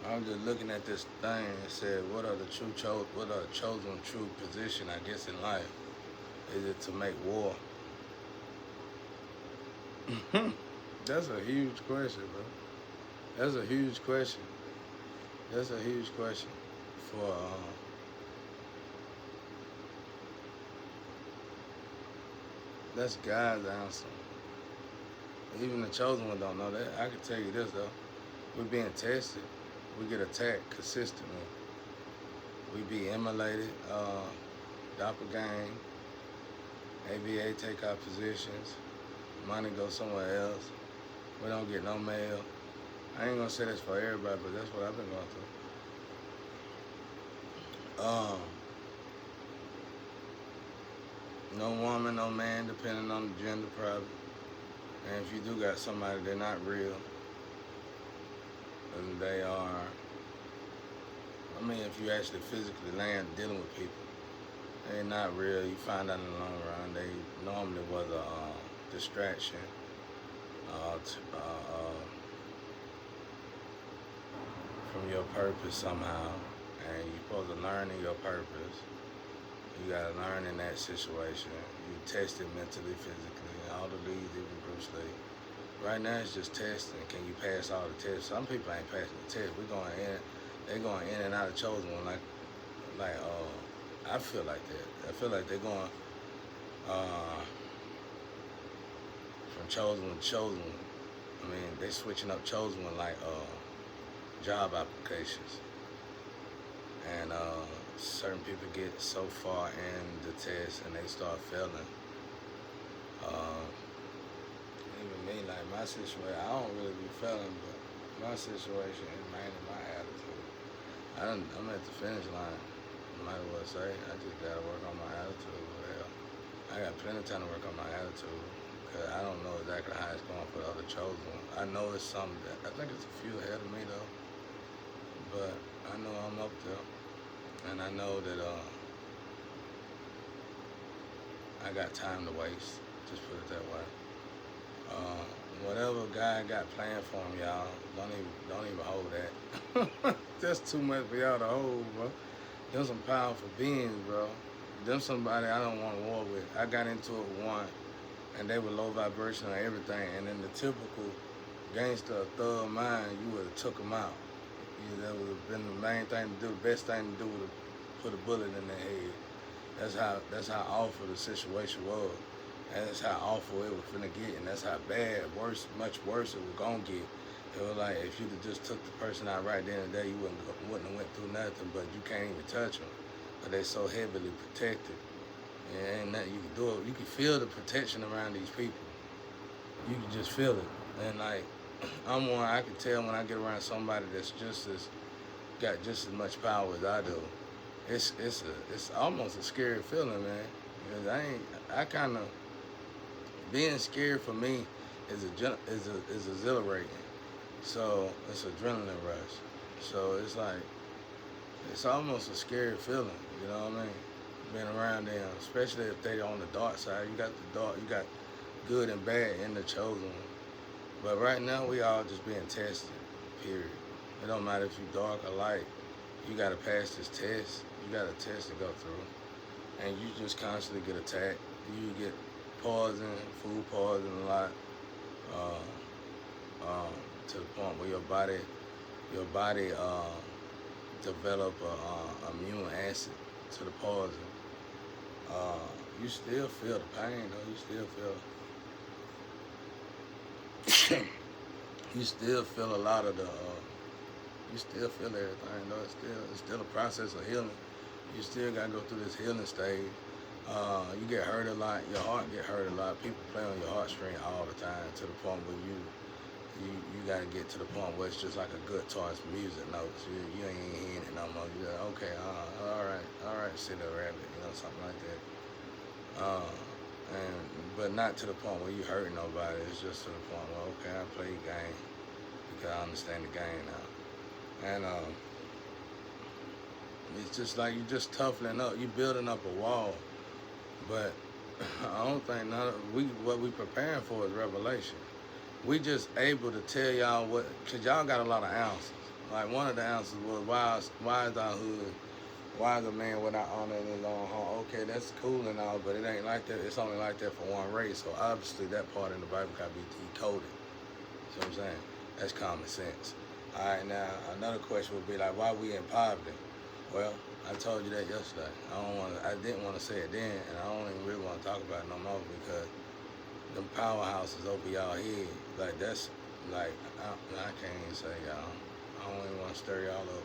I was just looking at this thing and said, what are the chosen true position, I guess, in life? Is it to make war? That's a huge question, bro. That's a huge question. That's a huge question for that's God's answer. Even the chosen one don't know that. I can tell you this though. We're being tested. We get attacked consistently. We be immolated, doppelgang, ABA take our positions, money go somewhere else. We don't get no mail. I ain't gonna say this for everybody, but that's what I've been going through. No woman, no man, depending on the gender probably. And if you do got somebody, they're not real. And they are, I mean, if you actually physically land dealing with people, they're not real. You find out in the long run, they normally was a distraction. From your purpose somehow, and you're supposed to learn in your purpose. You gotta learn in that situation. You test it mentally, physically, all the leads, even Bruce Lee. Right now it's just testing. Can you pass all the tests? Some people ain't passing the test. They're going in and out of chosen one like I feel like that. I feel like they're going from chosen to chosen. I mean, they switching up chosen one like job applications. And certain people get so far in the test and they start failing. Even me, like my situation, I don't really be failing, but my situation is mainly my attitude. I'm at the finish line. Might as well say, I just gotta work on my attitude. Well, I got plenty of time to work on my attitude because I don't know exactly how it's going for the other chosen. I know it's something that I think it's a few ahead of me though, but I know I'm up there. And I know that I got time to waste. Just put it that way. Whatever God got planned for him, y'all, don't even hold that. That's too much for y'all to hold, bro. Them some powerful beings, bro. Them somebody I don't want to war with. I got into it with one, and they were low vibration on everything. And in the typical gangster thug mind, you would have took them out. That would have been the main thing to do. The best thing to do would have put a bullet in their head. That's how awful the situation was. And that's how awful it was finna get, and that's how bad, worse, much worse it was gonna get. It was like if you'd have just took the person out right then and there, you wouldn't have went through nothing. But you can't even touch them, but they so heavily protected. And ain't nothing you can do. You can feel the protection around these people. You can just feel it. And like I'm one, I can tell when I get around somebody that's got just as much power as I do. It's almost a scary feeling, man. Because I kind of being scared for me is exhilarating. So it's adrenaline rush. So it's like it's almost a scary feeling. You know what I mean? Being around them, especially if they on the dark side. You got the dark, you got good and bad in the chosen one. But right now we all just being tested. Period. It don't matter if you dark or light. You gotta pass this test. You got a test to go through, and you just constantly get attacked. You get poison, food poison a lot, to the point where your body develop a immune acid to the poison. You still feel the pain though. You still feel a lot of the. You still feel everything though. It's still a process of healing. You still gotta go through this healing stage. You get hurt a lot. Your heart get hurt a lot. People play on your heartstring all the time to the point where you gotta get to the point where it's just like a guitar's music notes. You ain't hearing it no more. You like, okay, all right, sit there, rabbit, something like that. But not to the point where you hurt nobody. It's just to the point where okay, I play the game because I understand the game now. And it's just like you just toughening up. You building up a wall. But I don't think what we preparing for is revelation. We just able to tell y'all cause y'all got a lot of answers. Like one of the answers was why is our hood, why is a man without honor in his own home? Okay, that's cool and all, but it ain't like that. It's only like that for one race. So obviously that part in the Bible got to be decoded. See what I'm saying? That's common sense. All right, now another question would be like, why we in poverty? Well, I told you that yesterday. I didn't want to say it then, and I don't even really want to talk about it no more because them powerhouses over y'all head, like that's like I can't even say y'all. I don't even want to stir y'all up.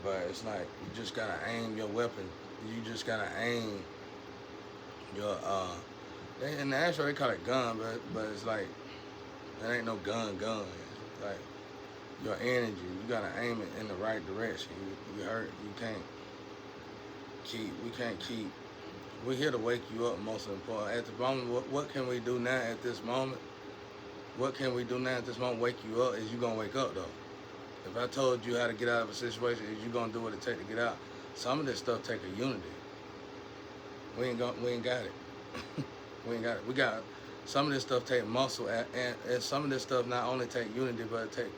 But it's like you just gotta aim your weapon. You just gotta aim your in the actual they call it gun, but it's like it ain't no gun. It's like your energy. You gotta aim it in the right direction. You hurt. You can't keep. We can't keep. We're here to wake you up. Most important. At the moment, what can we do now at this moment? What can we do now at this moment? Wake you up. Is you gonna wake up though? If I told you how to get out of a situation, is you gonna do what it take to get out? Some of this stuff take a unity. We ain't got it. We ain't got it. We got some of this stuff take muscle, and some of this stuff not only take unity, but it take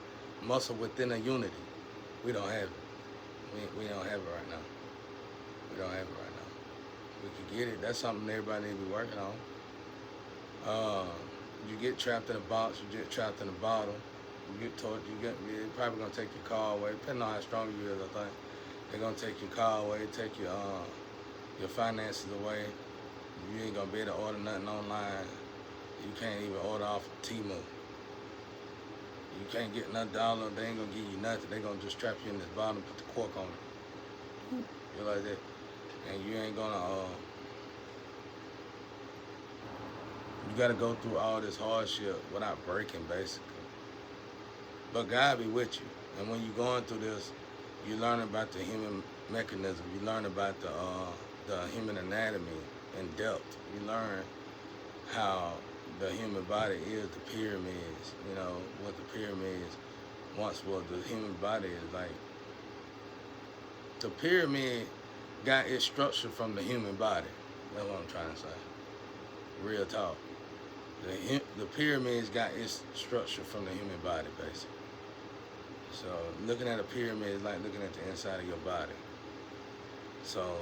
muscle within a unity. We don't have it. We don't have it right now. We don't have it right now. We can get it. That's something everybody need to be working on. You get trapped in a box. You get trapped in a bottle. You get told you're probably gonna take your car away, depending on how strong you is. I think they're gonna take your car away, take your finances away. You ain't gonna be able to order nothing online. You can't even order off of Temu. You can't get another dollar. They ain't gonna give you nothing. They gonna just trap you in this bottle and put the cork on it. You like that, and you ain't gonna. You gotta go through all this hardship without breaking, basically. But God be with you. And when you're going through this, you learn about the human mechanism. You learn about the human anatomy in depth. You learn how the human body is, the pyramids, you know, what the pyramids once was. The human body is like, the pyramid got its structure from the human body. That's what I'm trying to say. Real talk. The pyramids got its structure from the human body, basically. So looking at a pyramid is like looking at the inside of your body. So,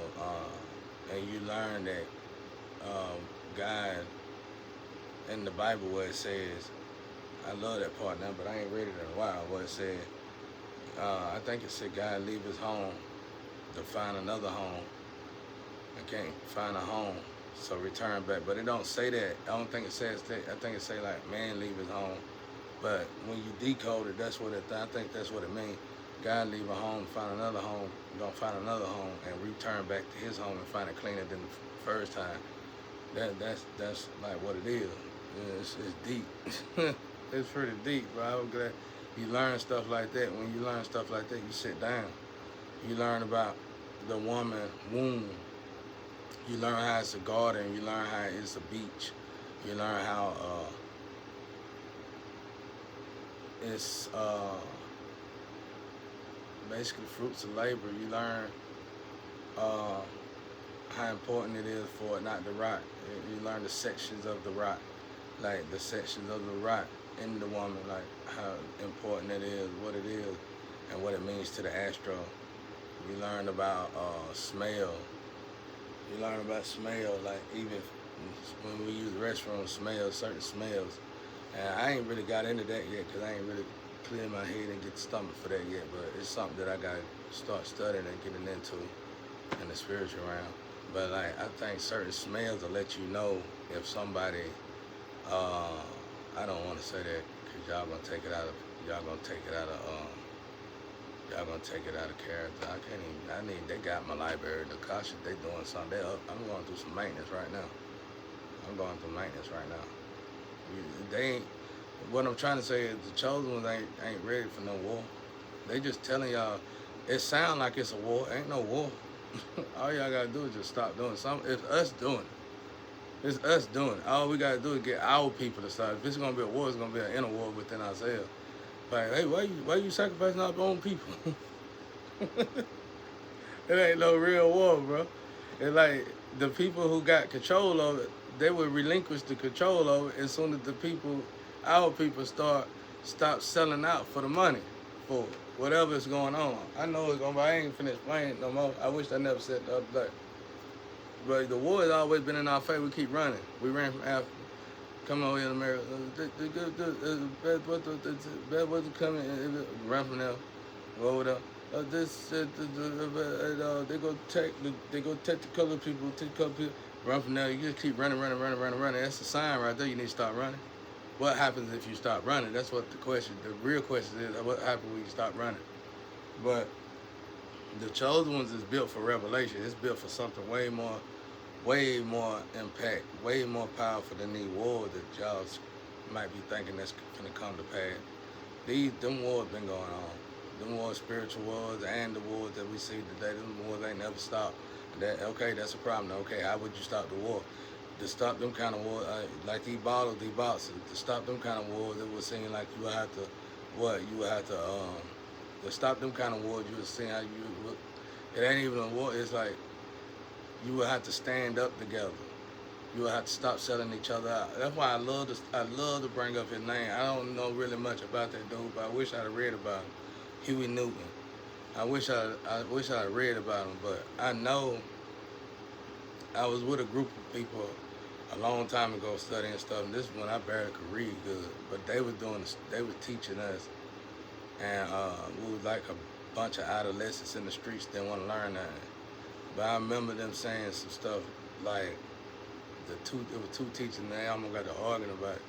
and you learn that God in the Bible where it says, I love that part now, but I ain't read it in a while, where it said, I think it said God leave his home to find another home. I can't find a home, so return back. But it don't say that. I don't think it says that. I think it say like man leave his home. But when you decode it, that's what I think that's what it means. God leave a home, find another home, gonna find another home, and return back to his home and find it cleaner than the first time. That's like what it is. It's deep. It's pretty deep, bro. I'm glad you learn stuff like that. When you learn stuff like that, you sit down. You learn about the woman womb. You learn how it's a garden. You learn how it's a beach. You learn how it's basically fruits of labor. You learn how important it is for it not to rot. You learn the sections of the rot, like the sections of the rot in the woman, like how important it is, what it is, and what it means to the astro. You learn about smell. You learn about smell, like even when we use restrooms, smells, certain smells. And I ain't really got into that yet because I ain't really cleared my head and get the stomach for that yet, but it's something that I got to start studying and getting into in the spiritual realm. But like, I think certain smells will let you know if somebody, I don't want to say that because y'all gonna take it out of character. I can't even, they got my library, the Kasha, they doing something. I'm going through some maintenance right now. They ain't, what I'm trying to say is the chosen ones ain't ready for no war. They just telling y'all, it sound like it's a war, ain't no war. All y'all gotta do is just stop doing something. It's us doing it. It's us doing it. All we gotta do is get our people to start. If it's gonna be a war, it's gonna be an inner war within ourselves. Like, hey, why you sacrificing our own people? It ain't no real war, bro. It's like the people who got control of it, they would relinquish the control of it as soon as the people, our people, stop selling out for the money for it. whatever is going on. I know it's going to, I ain't finna explain it no more. I wish I never said the other day. But the war has always been in our favor. We keep running. We ran from Africa. Come over here in America. Bad boys are coming. Run from there. Go over there. They go take the colored people. Take the colored people. Run from there. You just keep running. That's a sign right there. You need to start running. What happens if you stop running? That's what the question. The real question is, what happens when you stop running? But the chosen ones is built for revelation. It's built for something way more impact, way more powerful than these wars that y'all might be thinking that's gonna come to pass. Them wars been going on. Them wars, spiritual wars, and the wars that we see today. Them wars ain't never stopped. Okay, that's a problem. Okay, how would you stop the war? To stop them kind of wars, like these boxers, to stop them kind of wars, it would seem like you would have to stop them kind of wars. You would see how you would. It ain't even a war. It's like you would have to stand up together. You would have to stop selling each other out. That's why I love to bring up his name. I don't know really much about that dude, but I wish I'd have read about him. Huey Newton. I wish I'd read about him, but I know I was with a group of people a long time ago studying stuff, and this is when I barely could read good. But they was teaching us, and we was like a bunch of adolescents in the streets that didn't want to learn that. But I remember them saying some stuff like it was two teachers, and they almost got to arguing about it.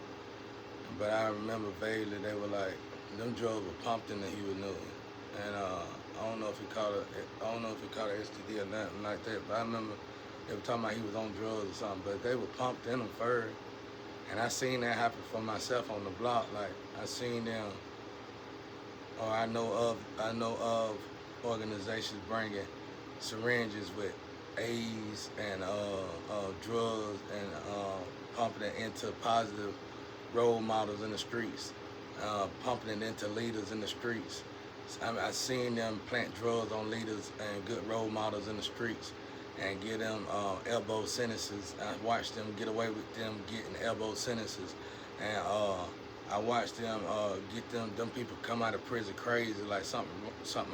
But I remember vaguely they were like, them drugs were pumped into Huey Newton, and I don't know if he caught a STD or nothing like that. But I remember they were talking about he was on drugs or something, but they were pumped in him first. And I seen that happen for myself on the block. Like I seen them, or I know of organizations bringing syringes with A's and drugs and pumping it into positive role models in the streets, pumping it into leaders in the streets. I seen them plant drugs on leaders and good role models in the streets and get them elbow sentences. I watched them get away with them getting elbow sentences, and I watched them get them people come out of prison crazy, like something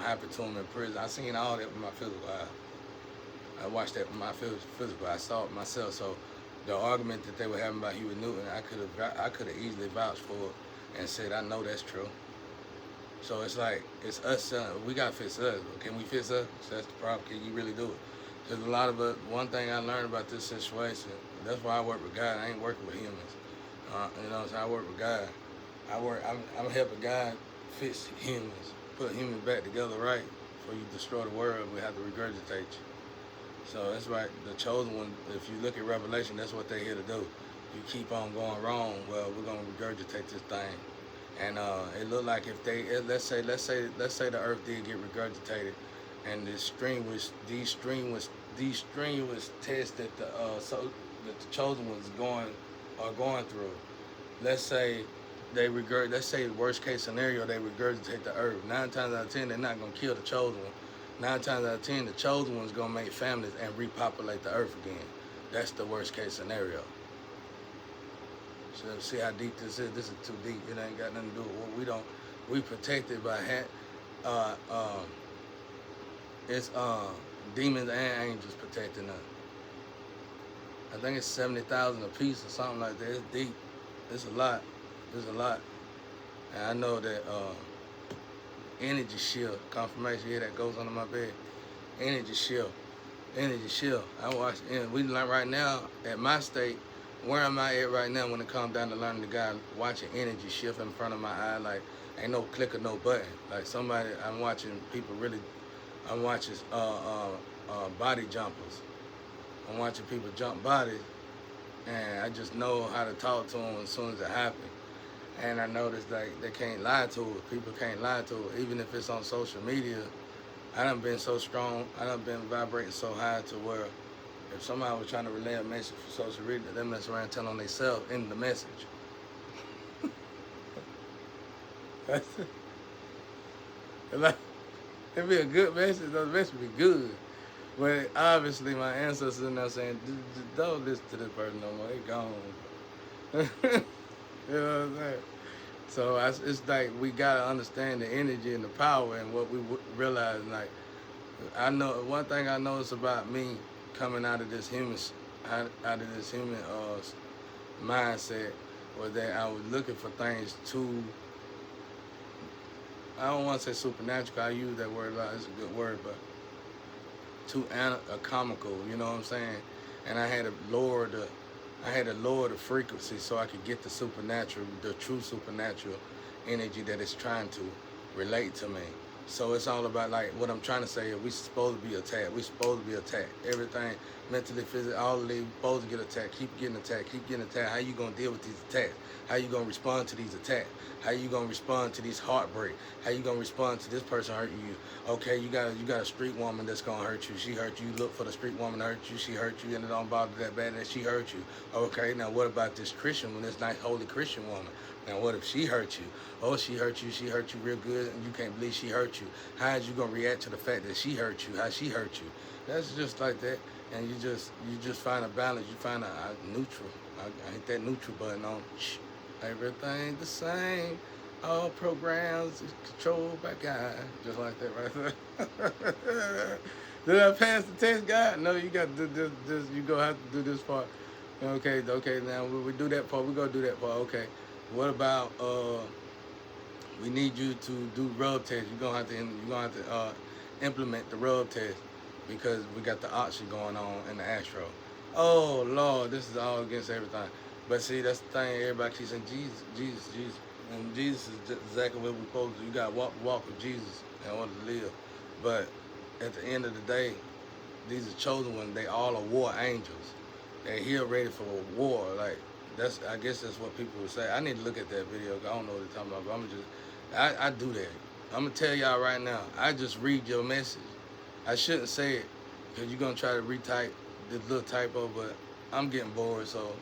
happened to them in prison. I seen all that with my physical eye. I watched that with my physical eye. I saw it myself. So the argument that they were having about Huey Newton, I could have easily vouched for it and said I know that's true. So it's like it's us. We gotta fix us. Can we fix us? That's the problem. Can you really do it? Because a lot of it. One thing I learned about this situation. That's why I work with God. I ain't working with humans. So I work with God. I'm helping God fix humans, put humans back together right. Before you destroy the world, we have to regurgitate you. So that's right. The chosen one. If you look at Revelation, that's what they're here to do. You keep on going wrong. Well, we're gonna regurgitate this thing. And it looked like if let's say the earth did get regurgitated, and these strenuous tests that the chosen ones are going through. Let's say worst case scenario, they regurgitate the earth. 9 times out of 10, they're not gonna kill the chosen one. 9 times out of 10, the chosen one's gonna make families and repopulate the earth again. That's the worst case scenario. So see how deep this is? This is too deep. It ain't got nothing to do with what we protected by it's demons and angels protecting us. I think it's 70,000 a piece or something like that. It's deep. It's a lot. And I know that energy shield confirmation here that goes under my bed. Energy shield. I watch. We learn right now at my state. Where am I at right now when it comes down to learning the God, watching energy shift in front of my eye, like ain't no click or no button. Like somebody, I'm watching body jumpers. I'm watching people jump bodies, and I just know how to talk to them as soon as it happens. And I noticed like they can't lie to it. People can't lie to it, even if it's on social media. I done been so strong. I done been vibrating so high to where if somebody was trying to relay a message for social media, they mess around telling themselves in the message. Like, it'd be a good message. The message would be good. But obviously, my ancestors are now saying, don't listen to this person no more. They gone. You know what I'm saying? So it's like we gotta understand the energy and the power and what we realize. Like I know one thing I noticed about me coming out of this out of this human mindset was that I was looking for things too. I don't want to say supernatural. I use that word a lot. It's a good word, but too comical. You know what I'm saying? And I had to lower the frequency so I could get the supernatural, the true supernatural energy that is trying to relate to me. So it's all about like what I'm trying to say is we supposed to be attacked. We supposed to be attacked. Everything mentally, physically, all of these supposed to get attacked. Keep getting attacked. Keep getting attacked. How you gonna deal with these attacks? How you gonna respond to these attacks? How you gonna respond to these heartbreak? How you gonna respond to this person hurting you? Okay, you got a street woman that's gonna hurt you. She hurt you. You look for the street woman to hurt you. She hurt you, and it don't bother that bad that she hurt you. Okay, now what about this Christian one? This nice holy Christian woman? Now what if she hurt you? Oh, she hurt you. She hurt you real good, and you can't believe she hurt you. How is you gonna react to the fact that she hurt you? How she hurt you? That's just like that, and you just find a balance. You find a neutral. I hit that neutral button on. Everything the same. All programs is controlled by God. Just like that right there. Did I pass the test, God? No, you got to do this. You gonna have to do this part. Okay. Now we do that part. We gonna do that part. Okay. What about we need you to do rub test. You're gonna have to implement the rub test because we got the oxygen going on in the Astro. Oh Lord, this is all against everything. But see, that's the thing. Everybody keeps saying Jesus, and Jesus is just exactly what we're supposed to do. You got to walk with Jesus in order to live. But at the end of the day, these are chosen ones. They all are war angels. They're here ready for a war. Like I guess that's what people would say. I need to look at that video. I don't know what they're talking about, but I do that. I'm gonna tell y'all right now. I just read your message. I shouldn't say it because you're gonna try to retype this little typo, but I'm getting bored, so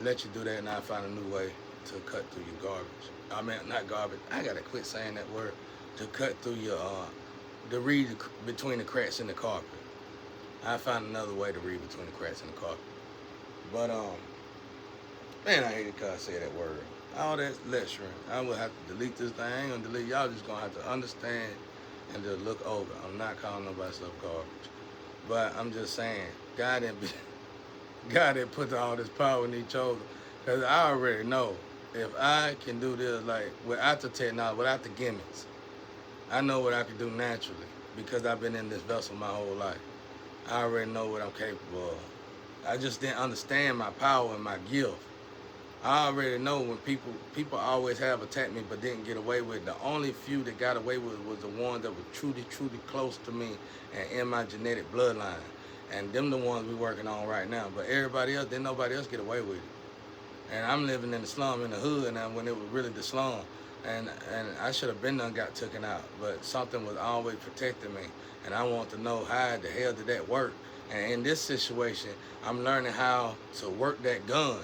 let you do that, and I'll find a new way to cut through your garbage. I mean, not garbage. I gotta quit saying that word. To cut through your, to read between the cracks in the carpet. I find another way to read between the cracks in the carpet. But man, I hate it because I say that word. All that lecturing. I will have to delete this thing. I ain't gonna delete. Y'all just gonna have to understand and just look over. I'm not calling nobody stuff garbage. But I'm just saying, God didn't put all this power in each other. Because I already know if I can do this, like, without the technology, without the gimmicks, I know what I can do naturally because I've been in this vessel my whole life. I already know what I'm capable of. I just didn't understand my power and my gift. I already know when people always have attacked me but didn't get away with it. The only few that got away with it was the ones that were truly close to me and in my genetic bloodline. And them the ones we working on right now. But everybody else, didn't nobody else get away with it. And I'm living in the slum, in the hood, and when it was really the slum. And I should have been done got taken out. But something was always protecting me. And I want to know how the hell did that work. And in this situation, I'm learning how to work that gun.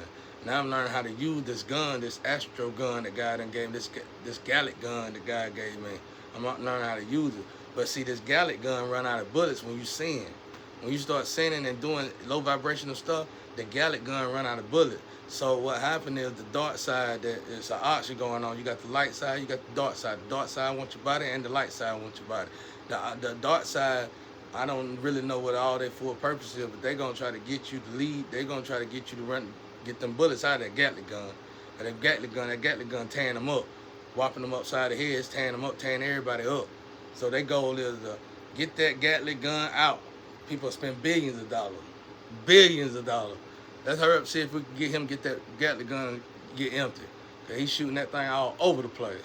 Now I'm learning how to use this gun, this Astro gun that God done gave me, this Gallic gun that God gave me. I'm learning how to use it. But see, this Gallic gun run out of bullets when you sin. When you start sinning and doing low vibrational stuff, the Gallic gun run out of bullets. So what happened is the dark side, that is an oxygen going on. You got the light side, you got the dark side. The dark side wants your body, and the light side wants your body. The dark side, I don't really know what all their full purpose is, but they're gonna try to get you to lead. They're gonna try to get you to get them bullets out of that Gatling gun. And that Gatling gun tearing them up, whopping them upside the heads, tearing them up, tearing everybody up. So their goal is to get that Gatling gun out. People spend billions of dollars. Billions of dollars. Let's hurry up, see if we can get that Gatling gun get empty. Cause he's shooting that thing all over the place.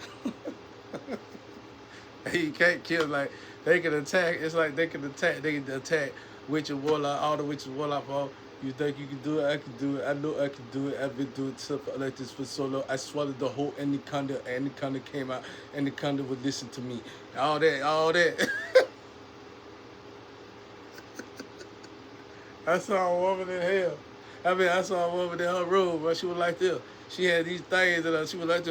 He can't kill, like, they can attack. It's like they can attack witch and warlock, all the witches and warlock. All you think you can do it? I can do it. I know I can do it. I've been doing stuff like this for so long. I swallowed the whole anaconda. Anaconda came out. Anaconda would listen to me. All that. I saw a woman in hell. I saw a woman in her room, but she was like this. She had these things that she was like,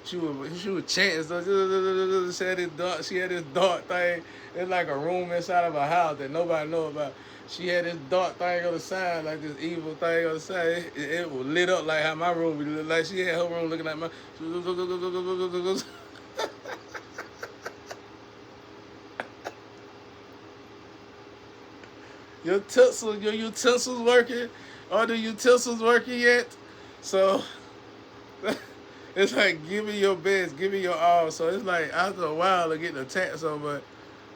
she would chant and stuff. She had this dark thing. It's like a room inside of a house that nobody know about. She had this dark thing on the side, like this evil thing on the side. It was lit up like how my room would look like. She had her room looking like my. Your utensils working? Are the utensils working yet? So it's like give me your best, give me your all. So it's like after a while of getting attacked so much.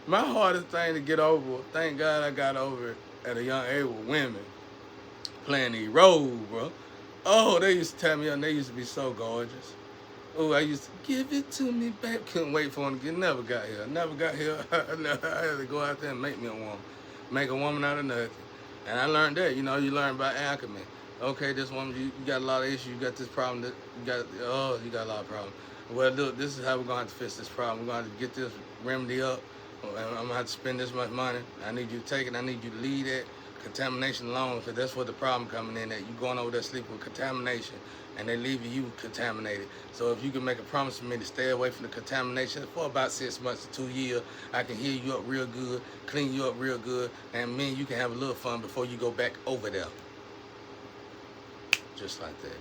My hardest thing to get over, thank God I got over it at a young age with women playing these roles, bro. Oh, they used to tell me, and they used to be so gorgeous. Oh, I used to give it to me, babe. Couldn't wait for them to get. Never got here. Never got here. I had to go out there and make me a woman, make a woman out of nothing. And I learned that. You know, you learn by alchemy. Okay, this woman, you got a lot of issues. You got this problem. That you got a lot of problems. Well, look, this is how we're going to fix this problem. We're going to get this remedy up. I'm going to have to spend this much money. I need you to take it. I need you to leave that contamination alone, because that's where the problem coming in, that you going over there sleeping with contamination and they leaving you contaminated. So if you can make a promise to me to stay away from the contamination for about 6 months to 2 years, I can heal you up real good, clean you up real good, and me and you can have a little fun before you go back over there. Just like that.